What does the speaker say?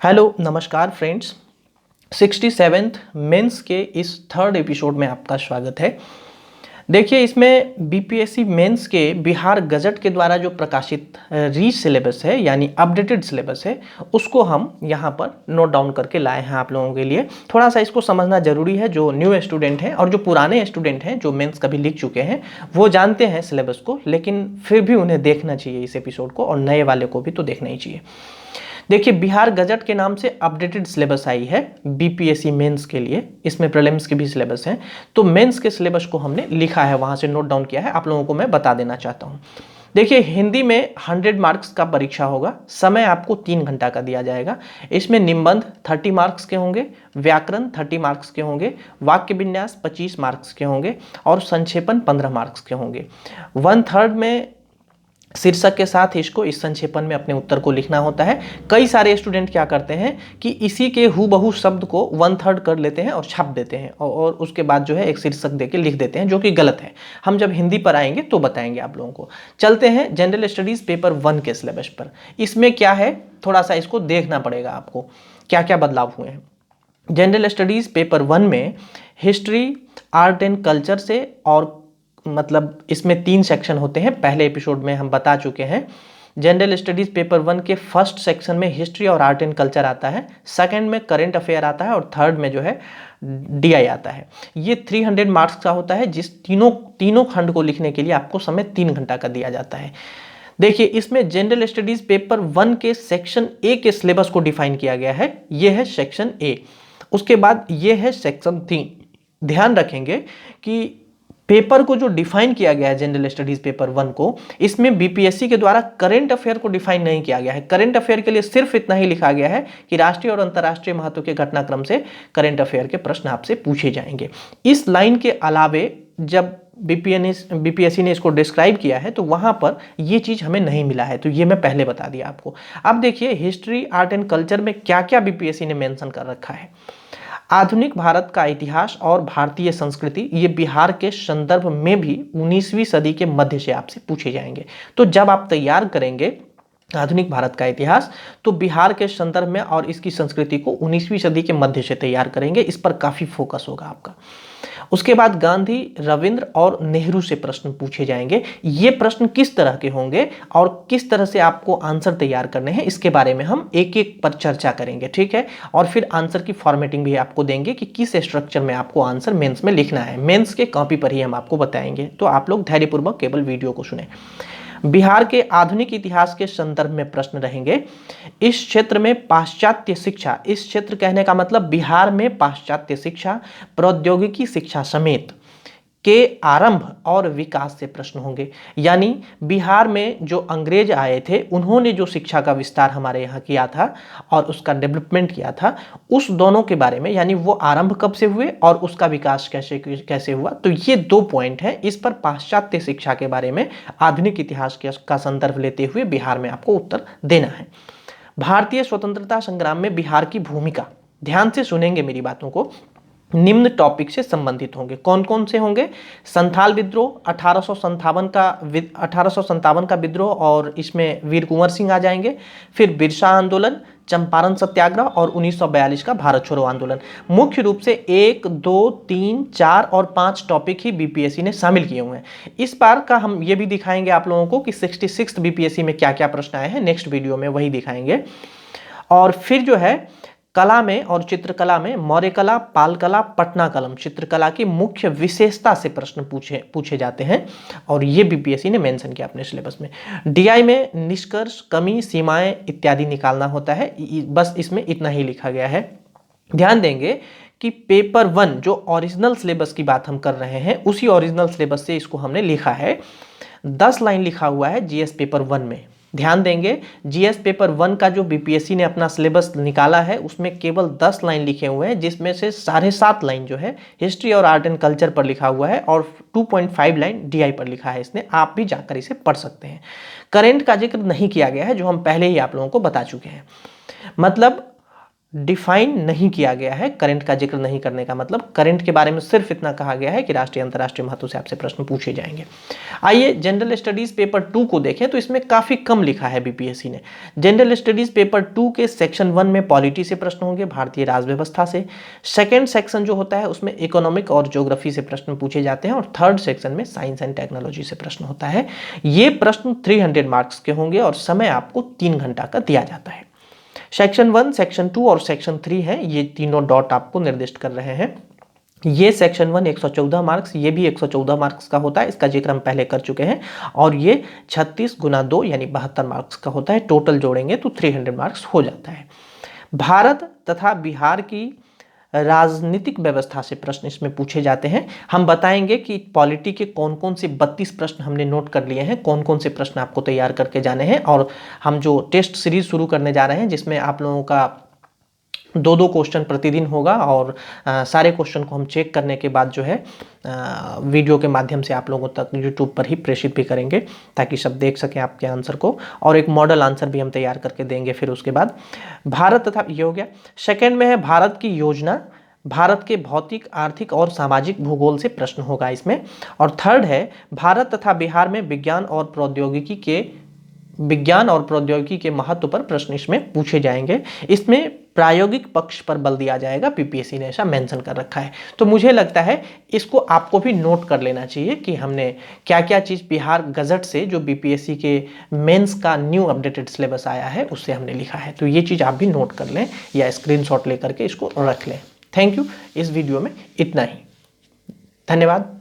Hello नमस्कार friends. 67th mains के इस थर्ड एपिसोड में आपका स्वागत है। देखिए, इसमें बीपीएससी मेंस के बिहार गजट के द्वारा जो प्रकाशित री सिलेबस है यानी अपडेटेड सिलेबस है, उसको हम यहाँ पर नोट डाउन करके लाए हैं आप लोगों के लिए। थोड़ा सा इसको समझना जरूरी है। जो न्यू स्टूडेंट हैं और जो पुराने स्टूडेंट हैं जो मेंस कभी लिख चुके हैं वो जानते हैं सिलेबस को, लेकिन फिर भी उन्हें देखना चाहिए इस एपिसोड को, और नए वाले को भी तो देखना ही चाहिए। देखिए, बिहार गजट के नाम से अपडेटेड सिलेबस आई है बीपीएससी मेंस के लिए। इसमें प्रीलिम्स के भी सिलेबस हैं, तो मेंस के सिलेबस को हमने लिखा है, वहां से नोट डाउन किया है, आप लोगों को मैं बता देना चाहता हूं। देखिए, हिंदी में 100 मार्क्स का परीक्षा होगा। समय आपको 3 घंटा का दिया जाएगा। इसमें निबंध 30 मार्क्स के होंगे, व्याकरण 30 मार्क्स के होंगे, वाक्य विन्यास 25 मार्क्स के होंगे और संक्षेपण 15 मार्क्स के होंगे। 1/3 में शीर्षक के साथ इसको इस संक्षेपण में अपने उत्तर को लिखना होता है। कई सारे स्टूडेंट क्या करते हैं कि इसी के हूबहू शब्द को 1/3 कर लेते हैं और छाप देते हैं, और उसके बाद जो है एक शीर्षक देके लिख देते हैं, जो कि गलत है। हम जब हिंदी पर आएंगे तो बताएंगे आप लोगों को। चलते हैं जनरल स्टडीज पेपर 1 के सिलेबस पर। इसमें क्या है, थोड़ा सा इसको देखना पड़ेगा आपको, क्या क्या बदलाव हुए हैं। जनरल स्टडीज पेपर 1 में हिस्ट्री, आर्ट एंड कल्चर से, और मतलब इसमें 3 सेक्शन होते हैं, पहले एपिसोड में हम बता चुके हैं। जनरल स्टडीज पेपर 1 के फर्स्ट सेक्शन में हिस्ट्री और आर्ट एंड कल्चर आता है, सेकंड में करंट अफेयर आता है और थर्ड में जो है डीआई आता है। ये 300 मार्क्स का होता है, जिस तीनों खंड को लिखने के लिए आपको समय 3 घंटा का दिया जाता है। देखिए, इसमें जनरल स्टडीज पेपर 1 के सेक्शन ए के सिलेबस को डिफाइन किया गया है। ये है सेक्शन ए। उसके बाद ये है सेक्शन 3। ध्यान रखेंगे कि पेपर को जो डिफाइन किया गया है जनरल स्टडीज पेपर 1 को, इसमें बीपीएससी के द्वारा करंट अफेयर को डिफाइन नहीं किया गया है। करंट अफेयर के लिए सिर्फ इतना ही लिखा गया है कि राष्ट्रीय और अंतर्राष्ट्रीय महत्व के घटनाक्रम से करंट अफेयर के प्रश्न आपसे पूछे जाएंगे। इस लाइन के अलावे जब बीपीएससी ने इसको डिस्क्राइब किया है तो वहां पर यह चीज हमें नहीं मिला है, तो ये मैं पहले बता दिया आपको। अब देखिए, हिस्ट्री, आर्ट एंड कल्चर में क्या क्या बीपीएससी ने मेंशन कर रखा है। आधुनिक भारत का इतिहास और भारतीय संस्कृति, ये बिहार के संदर्भ में भी 19वीं सदी के मध्य से आपसे पूछे जाएंगे। तो जब आप तैयार करेंगे आधुनिक भारत का इतिहास, तो बिहार के संदर्भ में और इसकी संस्कृति को 19वीं सदी के मध्य से तैयार करेंगे। इस पर काफी फोकस होगा आपका। उसके बाद गांधी, रविंद्र और नेहरू से प्रश्न पूछे जाएंगे। ये प्रश्न किस तरह के होंगे और किस तरह से आपको आंसर तैयार करने हैं, इसके बारे में हम एक एक पर चर्चा करेंगे, ठीक है। और फिर आंसर की फॉर्मेटिंग भी आपको देंगे कि किस स्ट्रक्चर में आपको आंसर मेंस में लिखना है। मेंस के कॉपी पर ही हम आपको बताएंगे, तो आप लोग धैर्यपूर्वक केवल वीडियो को सुने। बिहार के आधुनिक इतिहास के संदर्भ में प्रश्न रहेंगे। इस क्षेत्र में पाश्चात्य शिक्षा, इस क्षेत्र कहने का मतलब बिहार में पाश्चात्य शिक्षा, प्रौद्योगिकी शिक्षा समेत के आरंभ और विकास से प्रश्न होंगे। यानी बिहार में जो अंग्रेज आए थे, उन्होंने जो शिक्षा का विस्तार हमारे यहाँ किया था और उसका डेवलपमेंट किया था, उस दोनों के बारे में, यानी वो आरंभ कब से हुए और उसका विकास कैसे कैसे हुआ। तो ये 2 पॉइंट हैं। इस पर पाश्चात्य शिक्षा के बारे में आधुनिक इतिहास का संदर्भ लेते हुए बिहार में आपको उत्तर देना है। भारतीय स्वतंत्रता संग्राम में बिहार की भूमिका, ध्यान से सुनेंगे मेरी बातों को, निम्न टॉपिक से संबंधित होंगे। कौन कौन से होंगे? संथाल विद्रोह, 1857 का विद्रोह, और इसमें वीर कुंवर सिंह आ जाएंगे। फिर बिरसा आंदोलन, चंपारण सत्याग्रह और 1942 का भारत छोड़ो आंदोलन। मुख्य रूप से 1, 2, 3, 4 और 5 टॉपिक ही बीपीएससी ने शामिल किए हुए हैं। इस बार का हम ये भी दिखाएंगे आप लोगों को कि 66 बीपीएससी में क्या क्या प्रश्न आए हैं। नेक्स्ट वीडियो में वही दिखाएंगे। और फिर जो है कला में और चित्रकला में मौर्य कला, पाल कला, पटना कलम चित्रकला की मुख्य विशेषता से प्रश्न पूछे जाते हैं, और ये बीपीएससी ने मेंशन किया अपने सिलेबस में। डीआई में निष्कर्ष, कमी, सीमाएं इत्यादि निकालना होता है। बस इसमें इतना ही लिखा गया है। ध्यान देंगे कि पेपर 1 जो ओरिजिनल सिलेबस की बात हम कर रहे हैं, उसी ओरिजिनल सिलेबस से इसको हमने लिखा है। 10 लाइन लिखा हुआ है जीएस पेपर 1 में। ध्यान देंगे, जीएस पेपर 1 का जो बीपीएससी ने अपना सिलेबस निकाला है, उसमें केवल 10 लाइन लिखे हुए हैं, जिसमें से 7.5 लाइन जो है हिस्ट्री और आर्ट एंड कल्चर पर लिखा हुआ है, और 2.5 लाइन डीआई पर लिखा है। इसने आप भी जाकर इसे पढ़ सकते हैं। करेंट का जिक्र नहीं किया गया है, जो हम पहले ही आप लोगों को बता चुके हैं। मतलब डिफाइन नहीं किया गया है। करंट का जिक्र नहीं करने का मतलब करंट के बारे में सिर्फ इतना कहा गया है कि राष्ट्रीय अंतर्राष्ट्रीय महत्व से आपसे प्रश्न पूछे जाएंगे। आइए जनरल स्टडीज पेपर 2 को देखें तो इसमें काफी कम लिखा है बीपीएससी ने। जनरल स्टडीज पेपर 2 के सेक्शन 1 में पॉलिटी से प्रश्न होंगे, भारतीय राज व्यवस्था से। सेकेंड सेक्शन जो होता है उसमें इकोनॉमिक और ज्योग्राफी से प्रश्न पूछे जाते हैं और थर्ड सेक्शन में साइंस एंड टेक्नोलॉजी से प्रश्न होता है। ये प्रश्न 300 मार्क्स के होंगे और समय आपको 3 घंटा का दिया जाता है। सेक्शन 1, सेक्शन 2 और सेक्शन 3 है, ये तीनों डॉट आपको निर्दिष्ट कर रहे हैं। ये सेक्शन 1 114 मार्क्स, ये भी 114 मार्क्स का होता है, इसका जिक्र हम पहले कर चुके हैं। और ये 36 गुना 2 यानी 72 मार्क्स का होता है। टोटल जोड़ेंगे तो 300 मार्क्स हो जाता है। भारत तथा बिहार की राजनीतिक व्यवस्था से प्रश्न इसमें पूछे जाते हैं। हम बताएंगे कि पॉलिटी के कौन कौन से 32 प्रश्न हमने नोट कर लिए हैं, कौन कौन से प्रश्न आपको तैयार करके जाने हैं। और हम जो टेस्ट सीरीज शुरू करने जा रहे हैं जिसमें आप लोगों का 2-2 क्वेश्चन प्रतिदिन होगा और सारे क्वेश्चन को हम चेक करने के बाद जो है वीडियो के माध्यम से आप लोगों तक यूट्यूब पर ही प्रेषित भी करेंगे ताकि सब देख सकें आपके आंसर को। और एक मॉडल आंसर भी हम तैयार करके देंगे। फिर उसके बाद भारत तथा ये हो गया। सेकेंड में है भारत की योजना, भारत के भौतिक, आर्थिक और सामाजिक भूगोल से प्रश्न होगा इसमें। और थर्ड है भारत तथा बिहार में विज्ञान और प्रौद्योगिकी के महत्व पर प्रश्न इसमें पूछे जाएंगे। इसमें प्रायोगिक पक्ष पर बल दिया जाएगा, बीपीएससी ने ऐसा मेंशन कर रखा है। तो मुझे लगता है इसको आपको भी नोट कर लेना चाहिए कि हमने क्या क्या चीज़ बिहार गजट से जो बीपीएससी के मेंस का न्यू अपडेटेड सिलेबस आया है उससे हमने लिखा है। तो ये चीज़ आप भी नोट कर लें या स्क्रीनशॉट लेकर के इसको रख लें। Thank you. इस वीडियो में इतना ही। धन्यवाद।